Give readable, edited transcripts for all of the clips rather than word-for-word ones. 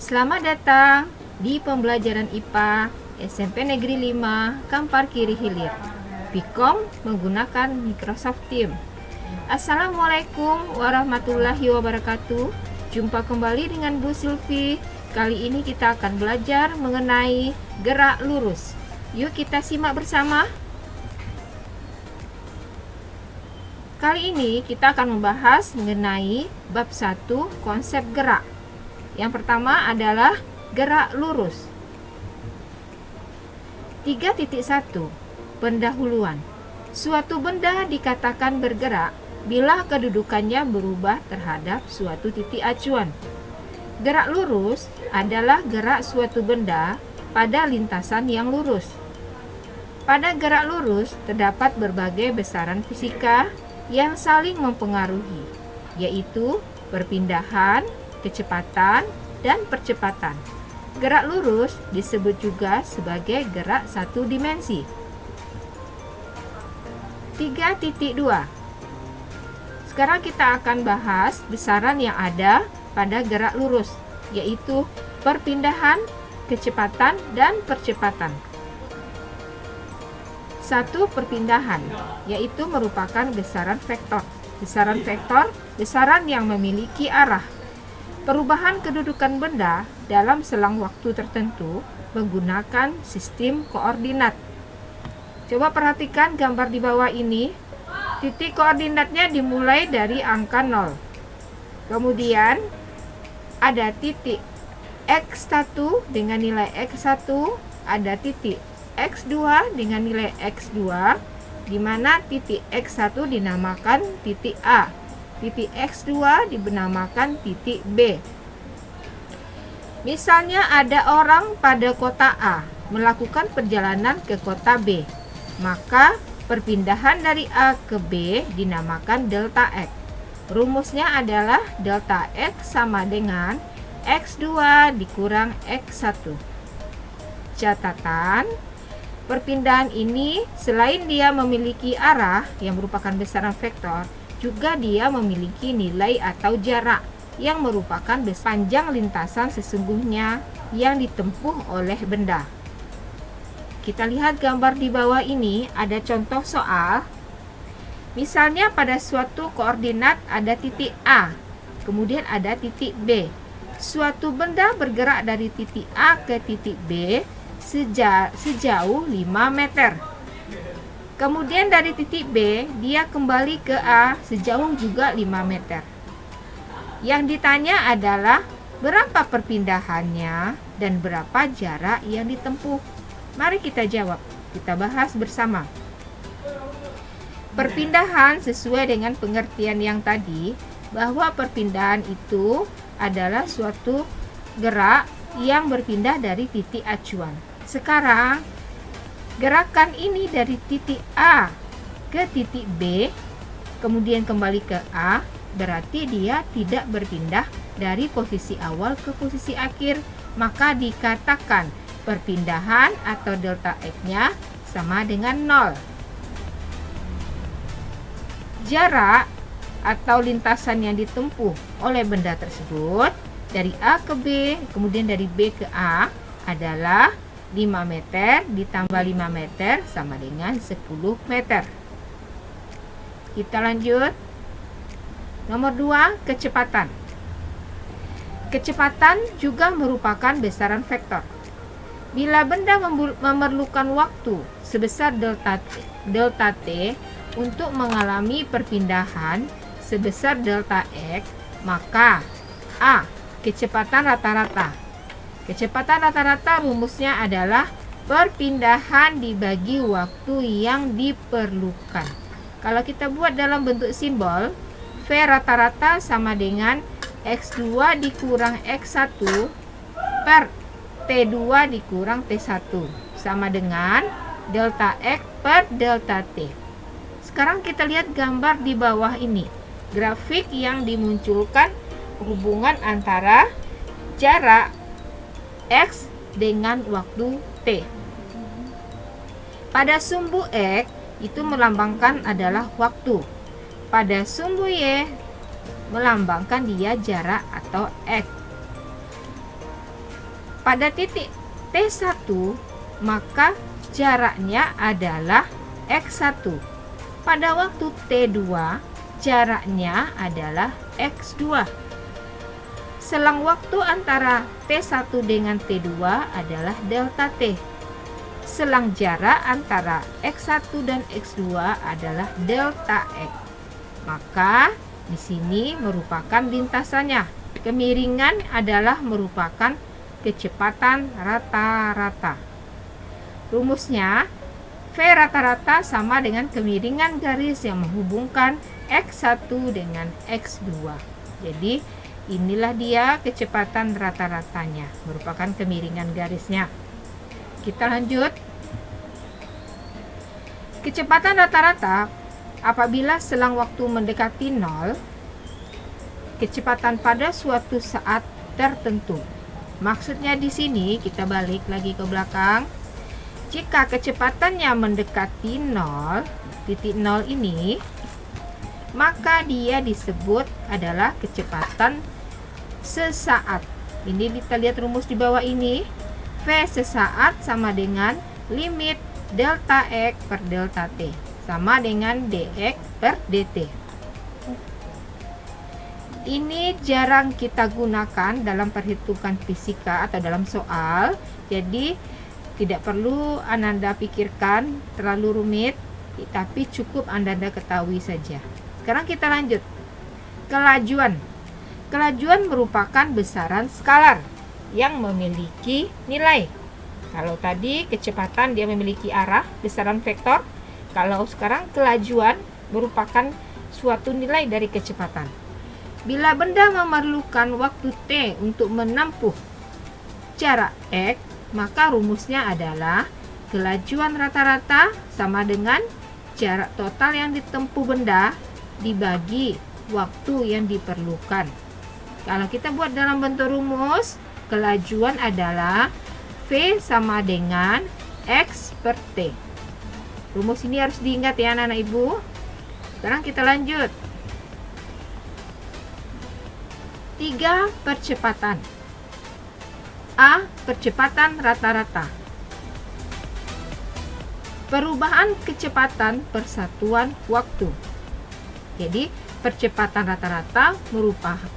Selamat datang di pembelajaran IPA SMP Negeri 5 Kampar Kiri Hilir. Vkom menggunakan Microsoft Teams. Assalamualaikum warahmatullahi wabarakatuh. Jumpa kembali dengan Bu Sylvie. Kali ini kita akan belajar mengenai gerak lurus. Yuk kita simak bersama. Kali ini kita akan membahas mengenai bab 1 konsep gerak. Yang pertama adalah gerak lurus. 3.1 Pendahuluan. Suatu benda dikatakan bergerak bila kedudukannya berubah terhadap suatu titik acuan. Gerak lurus adalah gerak suatu benda pada lintasan yang lurus. Pada gerak lurus terdapat berbagai besaran fisika yang saling mempengaruhi, yaitu perpindahan, kecepatan, dan percepatan. Gerak lurus disebut juga sebagai gerak satu dimensi. 3.2 Sekarang kita akan bahas besaran yang ada pada gerak lurus, yaitu perpindahan, kecepatan, dan percepatan. 1. Perpindahan, yaitu merupakan besaran vektor. Besaran vektor, besaran yang memiliki arah. Perubahan kedudukan benda dalam selang waktu tertentu menggunakan sistem koordinat. Coba perhatikan gambar di bawah ini. Titik koordinatnya dimulai dari angka 0. Kemudian ada titik X1 dengan nilai X1, ada titik X2 dengan nilai X2, di mana titik X1 dinamakan titik A. Titik X2 dinamakan titik B. Misalnya ada orang pada kota A melakukan perjalanan ke kota B, maka perpindahan dari A ke B dinamakan delta X. Rumusnya adalah delta X sama dengan X2 dikurang X1. Catatan, perpindahan ini selain dia memiliki arah yang merupakan besaran vektor, juga dia memiliki nilai atau jarak yang merupakan panjang lintasan sesungguhnya yang ditempuh oleh benda. Kita lihat gambar di bawah ini, ada contoh soal. Misalnya pada suatu koordinat ada titik A, kemudian ada titik B. Suatu benda bergerak dari titik A ke titik B sejauh 5 meter. Kemudian dari titik B, dia kembali ke A sejauh juga 5 meter. Yang ditanya adalah berapa perpindahannya dan berapa jarak yang ditempuh. Mari kita jawab, kita bahas bersama. Perpindahan sesuai dengan pengertian yang tadi, bahwa perpindahan itu adalah suatu gerak yang berpindah dari titik acuan. Sekarang, gerakan ini dari titik A ke titik B, kemudian kembali ke A, berarti dia tidak berpindah dari posisi awal ke posisi akhir, maka dikatakan perpindahan atau delta X-nya sama dengan 0. Jarak atau lintasan yang ditempuh oleh benda tersebut dari A ke B, kemudian dari B ke A adalah 5 meter ditambah 5 meter sama dengan 10 meter. Kita lanjut. Nomor 2, kecepatan. Kecepatan juga merupakan besaran vektor. Bila benda memerlukan waktu sebesar delta T untuk mengalami perpindahan sebesar delta X, maka A. Kecepatan rata-rata. Kecepatan rata-rata rumusnya adalah perpindahan dibagi waktu yang diperlukan. Kalau kita buat dalam bentuk simbol, V rata-rata sama dengan X2 dikurang X1 per T2 dikurang T1 sama dengan delta X per delta T. Sekarang kita lihat gambar di bawah ini. Grafik yang dimunculkan hubungan antara jarak X dengan waktu T. Pada sumbu X itu melambangkan adalah waktu. Pada sumbu Y melambangkan dia jarak atau X. Pada titik T1, maka jaraknya adalah X1. Pada waktu T2, jaraknya adalah X2. Selang waktu antara T1 dengan T2 adalah delta T. Selang jarak antara X1 dan X2 adalah delta X. Maka di sini merupakan lintasannya. Kemiringan adalah merupakan kecepatan rata-rata. Rumusnya, V rata-rata sama dengan kemiringan garis yang menghubungkan X1 dengan X2. Jadi, inilah dia kecepatan rata-ratanya, merupakan kemiringan garisnya. Kita lanjut. Kecepatan rata-rata apabila selang waktu mendekati 0, kecepatan pada suatu saat tertentu. Maksudnya di sini kita balik lagi ke belakang. Jika kecepatannya mendekati 0, titik 0 ini, maka dia disebut adalah kecepatan sesaat. Ini kita lihat rumus di bawah ini. V sesaat sama dengan limit delta X per delta T sama dengan dx per dt. Ini jarang kita gunakan dalam perhitungan fisika atau dalam soal. Jadi tidak perlu Anda pikirkan terlalu rumit, tapi cukup Anda ketahui saja. Sekarang kita lanjut. Kelajuan. Kelajuan merupakan besaran skalar yang memiliki nilai. Kalau tadi kecepatan dia memiliki arah, besaran vektor. Kalau sekarang kelajuan merupakan suatu nilai dari kecepatan. Bila benda memerlukan waktu T untuk menempuh jarak X, maka rumusnya adalah kelajuan rata-rata sama dengan jarak total yang ditempuh benda dibagi waktu yang diperlukan. Kalau kita buat dalam bentuk rumus, kelajuan adalah V sama dengan X per T. Rumus ini harus diingat ya anak-anak ibu. Sekarang kita lanjut. 3 percepatan. A. Percepatan rata-rata. Perubahan kecepatan persatuan waktu. Jadi, percepatan rata-rata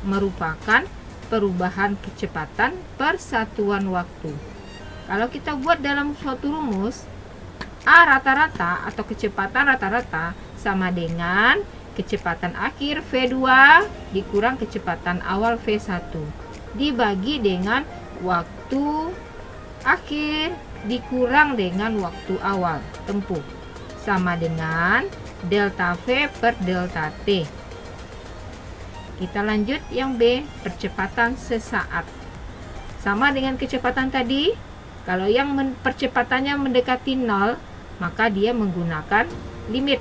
merupakan perubahan kecepatan persatuan waktu. Kalau kita buat dalam suatu rumus, A rata-rata atau kecepatan rata-rata sama dengan kecepatan akhir V2 dikurang kecepatan awal V1 dibagi dengan waktu akhir dikurang dengan waktu awal tempuh sama dengan delta V per delta T. Kita lanjut yang B, percepatan sesaat. Sama dengan kecepatan tadi, kalau yang percepatannya mendekati 0, maka dia menggunakan limit.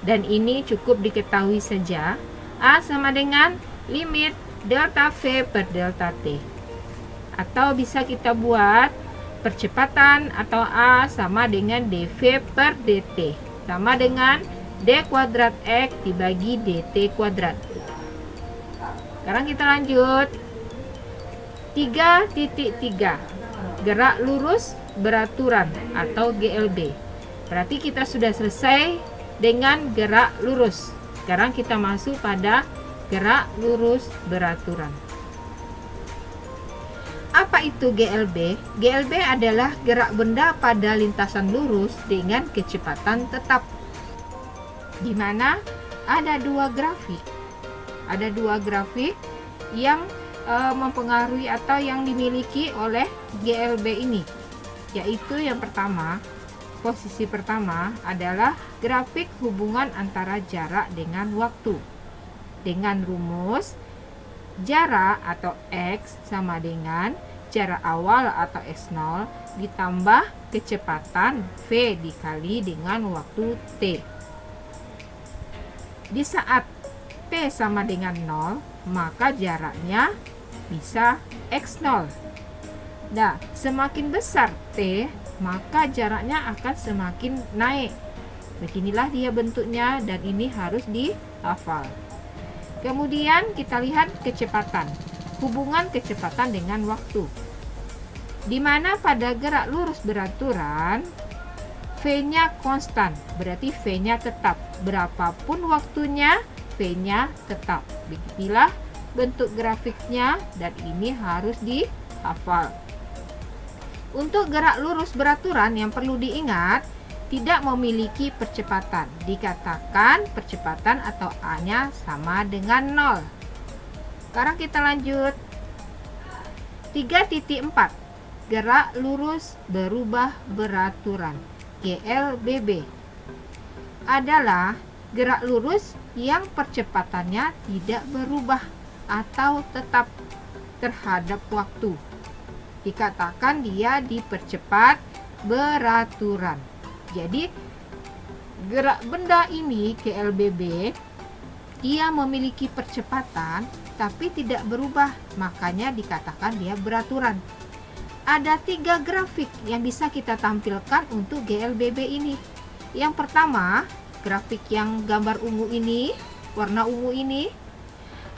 Dan ini cukup diketahui saja. A sama dengan limit delta V per delta T. Atau bisa kita buat percepatan atau A sama dengan dV per dt. Sama dengan d kuadrat X dibagi dt kuadrat. Sekarang kita lanjut. 3.3. Gerak lurus beraturan atau GLB. Berarti kita sudah selesai dengan gerak lurus. Sekarang kita masuk pada gerak lurus beraturan. Apa itu GLB? GLB adalah gerak benda pada lintasan lurus dengan kecepatan tetap. Di mana ada dua grafik. Ada dua grafik yang mempengaruhi atau yang dimiliki oleh GLB ini. Yaitu yang pertama, posisi pertama adalah grafik hubungan antara jarak dengan waktu. Dengan rumus jarak atau X sama dengan jarak awal atau S0 ditambah kecepatan V dikali dengan waktu T. Di saat T sama dengan 0, maka jaraknya bisa X0. Nah, semakin besar T, maka jaraknya akan semakin naik. Beginilah dia bentuknya dan ini harus dihafal. Kemudian kita lihat kecepatan. Hubungan kecepatan dengan waktu. di mana pada gerak lurus beraturan V-nya konstan, berarti V-nya tetap. Berapapun waktunya, V-nya tetap. Begitulah bentuk grafiknya dan ini harus dihafal. Untuk gerak lurus beraturan yang perlu diingat, tidak memiliki percepatan. Dikatakan percepatan atau A-nya sama dengan 0. Sekarang kita lanjut. 3.4. Gerak lurus berubah beraturan. GLBB adalah gerak lurus yang percepatannya tidak berubah atau tetap terhadap waktu. Dikatakan dia dipercepat beraturan. Jadi gerak benda ini GLBB dia memiliki percepatan tapi tidak berubah, makanya dikatakan dia beraturan. Ada 3 grafik yang bisa kita tampilkan untuk GLBB ini. Yang pertama, grafik yang gambar ungu ini, warna ungu ini,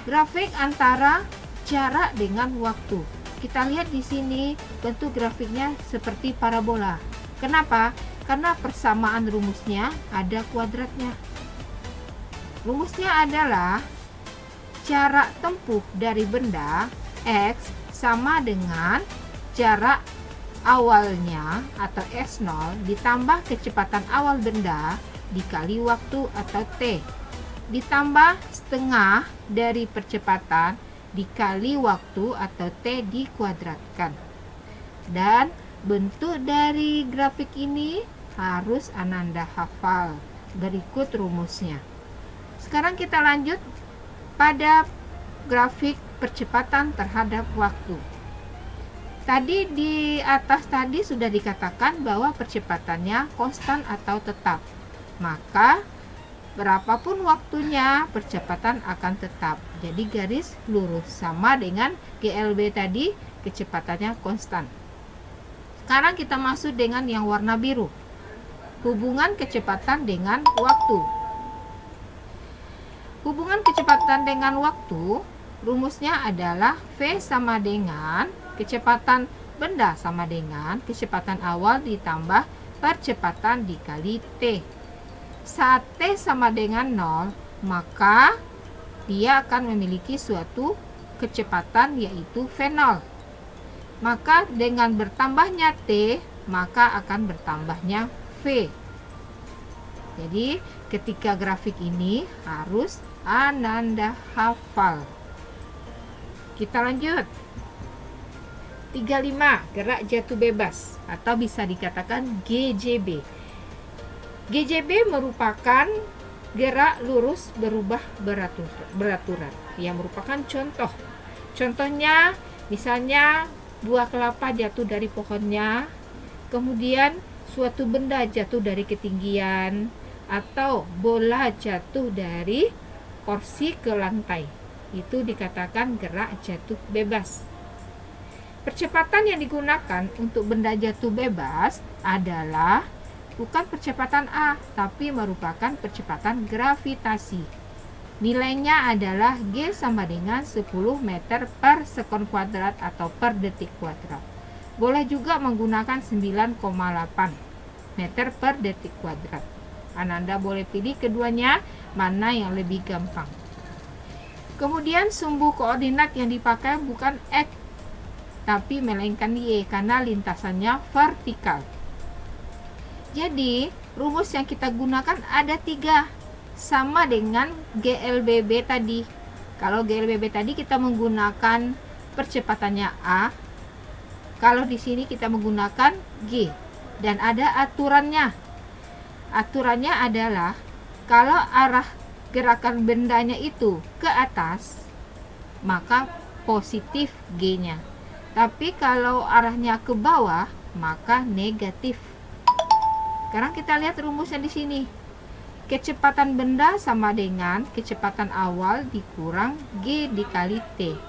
grafik antara jarak dengan waktu. Kita lihat di sini bentuk grafiknya seperti parabola. Kenapa? Karena persamaan rumusnya ada kuadratnya. Rumusnya adalah jarak tempuh dari benda X sama dengan jarak awalnya atau S0 ditambah kecepatan awal benda dikali waktu atau T ditambah setengah dari percepatan dikali waktu atau T dikuadratkan. Dan bentuk dari grafik ini harus Ananda hafal. Berikut rumusnya. Sekarang kita lanjut pada grafik percepatan terhadap waktu. Tadi di atas tadi sudah dikatakan bahwa percepatannya konstan atau tetap. Maka berapapun waktunya percepatan akan tetap. Jadi garis lurus sama dengan GLB tadi, kecepatannya konstan. Sekarang kita masuk dengan yang warna biru. Hubungan kecepatan dengan waktu. Hubungan kecepatan dengan waktu rumusnya adalah V sama dengan kecepatan benda sama dengan kecepatan awal ditambah percepatan dikali T. Saat T sama dengan 0, maka dia akan memiliki suatu kecepatan yaitu V0. Maka dengan bertambahnya T, maka akan bertambahnya V. Jadi ketika grafik ini harus Ananda hafal. Kita lanjut. 35. Gerak jatuh bebas atau bisa dikatakan GJB. GJB merupakan gerak lurus berubah beraturan yang merupakan contoh. Contohnya misalnya buah kelapa jatuh dari pohonnya, kemudian suatu benda jatuh dari ketinggian, atau bola jatuh dari kursi ke lantai. Itu dikatakan gerak jatuh bebas. Percepatan yang digunakan untuk benda jatuh bebas adalah bukan percepatan A, tapi merupakan percepatan gravitasi. Nilainya adalah G sama dengan 10 meter per sekon kuadrat atau per detik kuadrat. Boleh juga menggunakan 9,8 meter per detik kuadrat. Ananda boleh pilih keduanya, mana yang lebih gampang. Kemudian sumbu koordinat yang dipakai bukan X, tapi melainkan Y karena lintasannya vertikal. Jadi rumus yang kita gunakan ada 3, sama dengan GLBB tadi. Kalau GLBB tadi kita menggunakan percepatannya A, kalau di sini kita menggunakan G, dan ada aturannya. Aturannya adalah kalau arah gerakan bendanya itu ke atas, maka positif G-nya. Tapi kalau arahnya ke bawah, maka negatif. Sekarang kita lihat rumusnya di sini. Kecepatan benda sama dengan kecepatan awal dikurang G dikali T.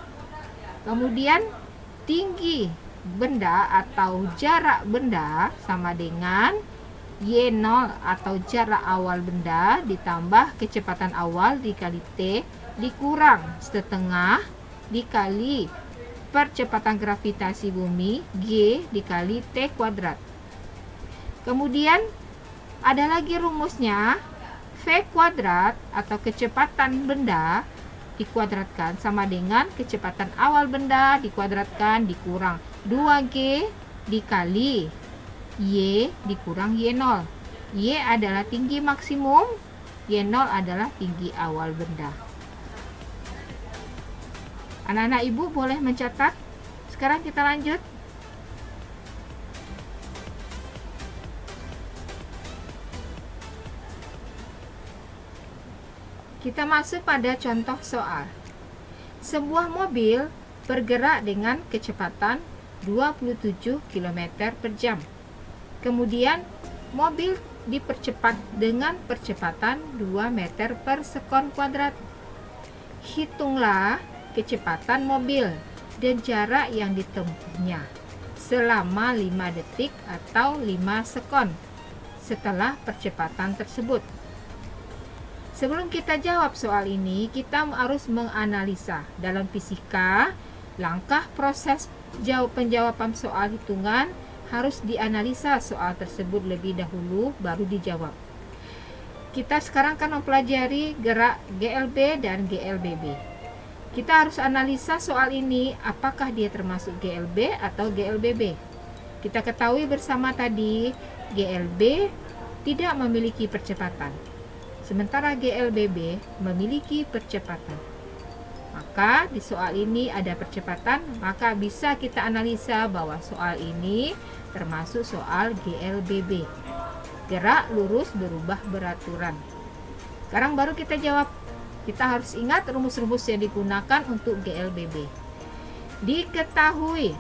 Kemudian tinggi benda atau jarak benda sama dengan Y0 atau jarak awal benda ditambah kecepatan awal dikali T dikurang setengah dikali percepatan gravitasi bumi G dikali T kuadrat. Kemudian ada lagi rumusnya, V kuadrat atau kecepatan benda dikuadratkan sama dengan kecepatan awal benda dikuadratkan dikurang 2G dikali Y dikurang Y0. Y adalah tinggi maksimum, Y0 adalah tinggi awal benda. Anak-anak ibu boleh mencatat. Sekarang kita lanjut. Kita masuk pada contoh soal. Sebuah mobil bergerak dengan kecepatan 27 km per jam. Kemudian mobil dipercepat dengan percepatan 2 meter per sekon kuadrat. Hitunglah kecepatan mobil dan jarak yang ditempuhnya selama 5 detik atau 5 sekon setelah percepatan tersebut. Sebelum kita jawab soal ini, kita harus menganalisa. Dalam fisika, langkah proses penjawaban soal hitungan harus dianalisa soal tersebut lebih dahulu baru dijawab. Kita sekarang kan mempelajari gerak GLB dan GLBB. Kita harus analisa soal ini, apakah dia termasuk GLB atau GLBB. Kita ketahui bersama tadi, GLB tidak memiliki percepatan, sementara GLBB memiliki percepatan. Maka di soal ini ada percepatan, maka bisa kita analisa bahwa soal ini termasuk soal GLBB. Gerak lurus berubah beraturan. Sekarang baru kita jawab. Kita harus ingat rumus-rumus yang digunakan untuk GLBB. Diketahui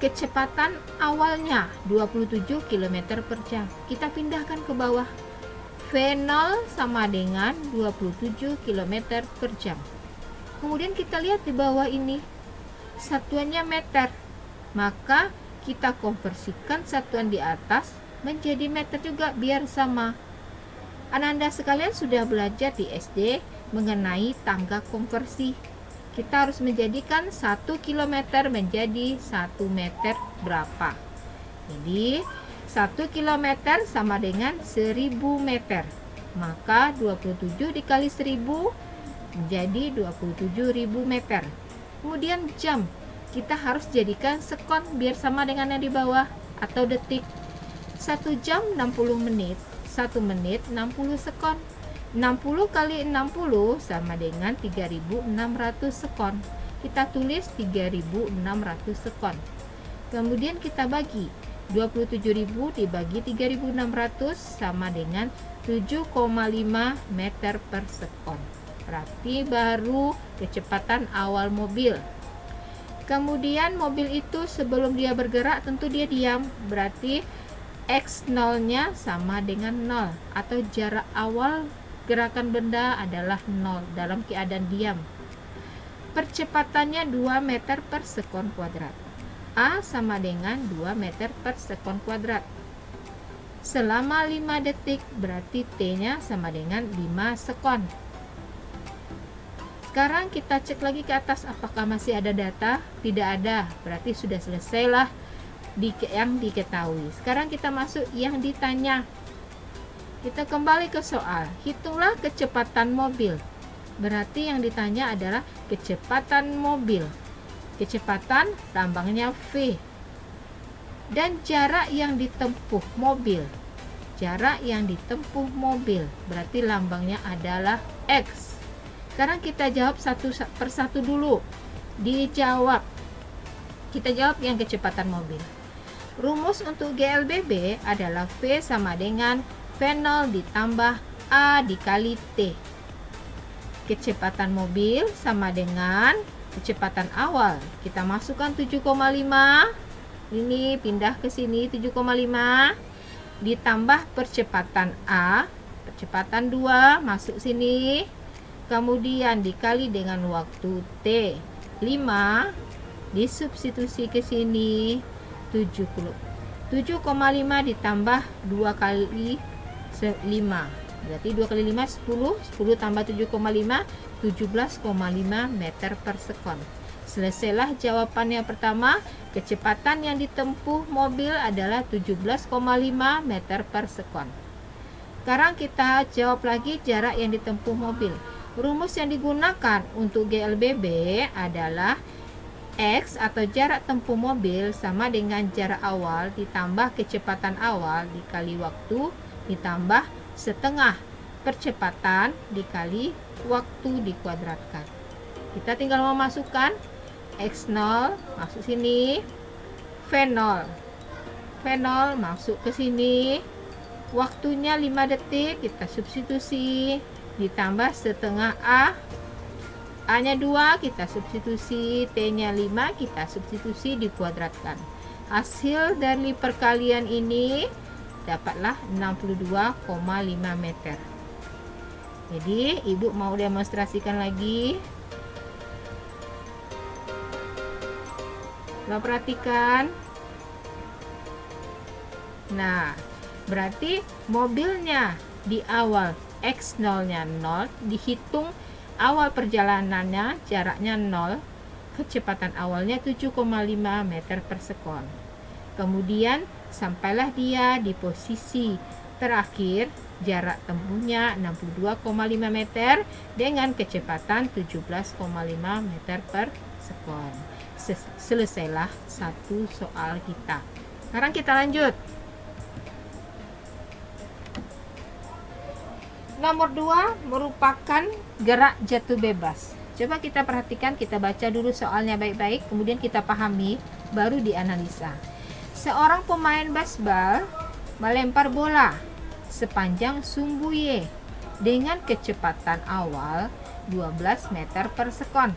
kecepatan awalnya 27 km per jam. Kita pindahkan ke bawah. V0 sama dengan 27 km per jam. Kemudian kita lihat di bawah ini, satuannya meter. Maka kita konversikan satuan di atas menjadi meter juga biar sama. Anak-anak sekalian sudah belajar di SD mengenai tangga konversi. Kita harus menjadikan 1 km menjadi 1 meter berapa. Jadi 1 km sama dengan 1000 meter. Maka 27 dikali 1000 menjadi 27.000 meter. Kemudian jam, kita harus jadikan sekon biar sama dengan yang di bawah, atau detik. 1 jam 60 menit, 1 menit 60 sekon. 60 kali 60 sama dengan 3600 sekon. Kita tulis 3600 sekon. Kemudian kita bagi 27.000 dibagi 3600 sama dengan 7,5 meter per sekon. Berarti baru kecepatan awal mobil. Kemudian mobil itu sebelum dia bergerak tentu dia diam. Berarti X0-nya sama dengan 0, atau jarak awal gerakan benda adalah 0 dalam keadaan diam. Percepatannya 2 meter per sekon kuadrat. A sama dengan 2 meter per sekon kuadrat. Selama 5 detik berarti T-nya sama dengan 5 sekon. Sekarang kita cek lagi ke atas, apakah masih ada data? Tidak ada, berarti sudah selesailah yang diketahui. Sekarang kita masuk yang ditanya. Kita kembali ke soal. Hitunglah kecepatan mobil. Berarti yang ditanya adalah kecepatan mobil. Kecepatan lambangnya V. Dan jarak yang ditempuh mobil. Jarak yang ditempuh mobil. Berarti lambangnya adalah X. Sekarang kita jawab satu persatu dulu. Dijawab. Kita jawab yang kecepatan mobil. Rumus untuk GLBB adalah V sama dengan V0 ditambah A dikali T. Kecepatan mobil sama dengan kecepatan awal. Kita masukkan 7,5. Ini pindah ke sini 7,5 ditambah percepatan A, percepatan 2 masuk sini. Kemudian dikali dengan waktu T 5, disubstitusi ke sini 7,5 ditambah 2 kali 5, Berarti 2 kali 5 10, 10 tambah 7,5, 17,5 meter per sekon. Selesailah jawaban yang pertama. Kecepatan yang ditempuh mobil adalah 17,5 meter per sekon. Sekarang kita jawab lagi jarak yang ditempuh mobil. Rumus yang digunakan untuk GLBB adalah X atau jarak tempuh mobil sama dengan jarak awal ditambah kecepatan awal dikali waktu ditambah setengah percepatan dikali waktu dikuadratkan. Kita tinggal memasukkan X0 masuk sini, V0 masuk ke sini, waktunya 5 detik, kita substitusi, ditambah setengah A nya 2, kita substitusi, T nya 5, kita substitusi, dikuadratkan. Hasil dari perkalian ini dapatlah 62,5 meter. Jadi ibu mau demonstrasikan lagi. Coba perhatikan. Nah, berarti mobilnya di awal X0 nya 0, dihitung awal perjalanannya jaraknya 0, kecepatan awalnya 7,5 meter per sekon. Kemudian sampailah dia di posisi terakhir, jarak tempuhnya 62,5 meter dengan kecepatan 17,5 meter per sekon. Selesailah satu soal kita. Sekarang kita lanjut. Nomor 2 merupakan gerak jatuh bebas. Coba kita perhatikan, kita baca dulu soalnya baik-baik, kemudian kita pahami, baru dianalisa. Seorang pemain baseball melempar bola sepanjang sumbu Y dengan kecepatan awal 12 meter per sekon.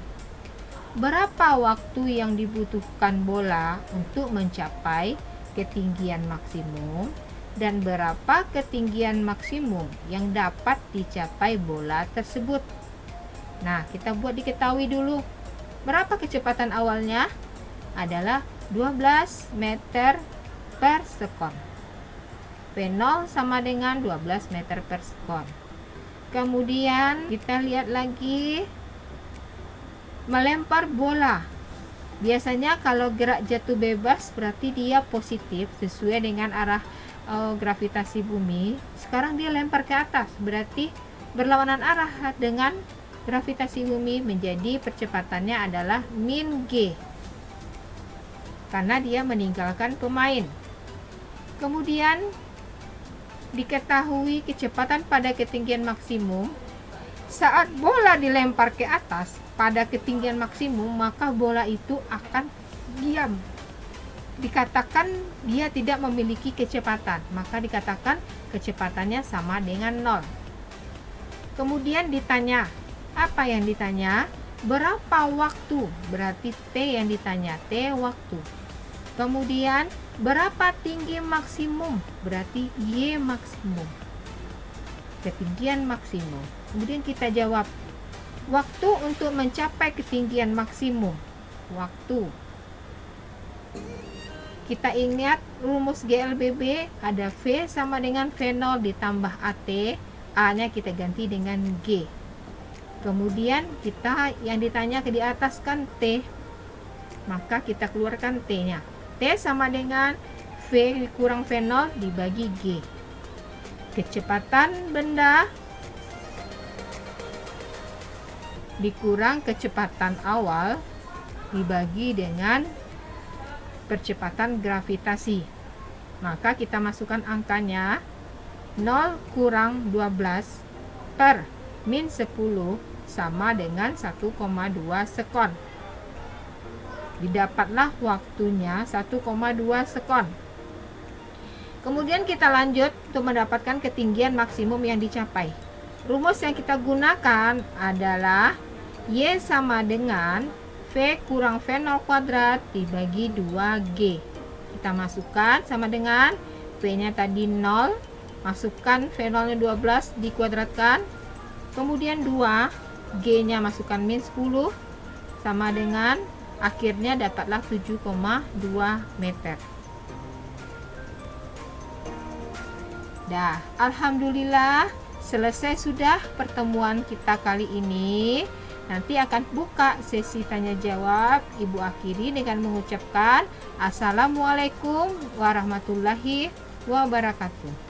Berapa waktu yang dibutuhkan bola untuk mencapai ketinggian maksimum dan berapa ketinggian maksimum yang dapat dicapai bola tersebut? Nah, kita buat diketahui dulu. Berapa kecepatan awalnya? Adalah 12 meter per sekon. V0 sama dengan 12 meter per sekon. Kemudian kita lihat lagi melempar bola. Biasanya kalau gerak jatuh bebas berarti dia positif sesuai dengan arah gravitasi bumi. Sekarang dia lempar ke atas, berarti berlawanan arah dengan gravitasi bumi, menjadi percepatannya adalah min G karena dia meninggalkan pemain. Kemudian diketahui kecepatan pada ketinggian maksimum. Saat bola dilempar ke atas pada ketinggian maksimum, maka bola itu akan diam. Dikatakan dia tidak memiliki kecepatan, maka dikatakan kecepatannya sama dengan 0. Kemudian ditanya, apa yang ditanya? Berapa waktu? Berarti T yang ditanya, T waktu. Kemudian berapa tinggi maksimum? Berarti Y maksimum. Ketinggian maksimum. Kemudian kita jawab, waktu untuk mencapai ketinggian maksimum. Waktu. Kita ingat rumus GLBB, ada V sama dengan V0 ditambah AT, A-nya kita ganti dengan G. Kemudian kita yang ditanya ke di atas kan T, maka kita keluarkan T-nya. T sama dengan V kurang V0 dibagi G. Kecepatan benda dikurang kecepatan awal dibagi dengan percepatan gravitasi. Maka kita masukkan angkanya 0 kurang 12 per min 10 sama dengan 1,2 sekon. Didapatlah waktunya 1,2 sekon. Kemudian kita lanjut untuk mendapatkan ketinggian maksimum yang dicapai. Rumus yang kita gunakan adalah Y sama dengan V kurang V0 kuadrat dibagi 2G. Kita masukkan sama dengan V-nya tadi 0, masukkan V0-nya 12 dikuadratkan, kemudian 2, G-nya masukkan min 10, sama dengan akhirnya dapatlah 7,2 meter. Dah, alhamdulillah selesai sudah pertemuan kita kali ini. Nanti akan buka sesi tanya jawab. Ibu akhiri dengan mengucapkan Assalamualaikum warahmatullahi wabarakatuh.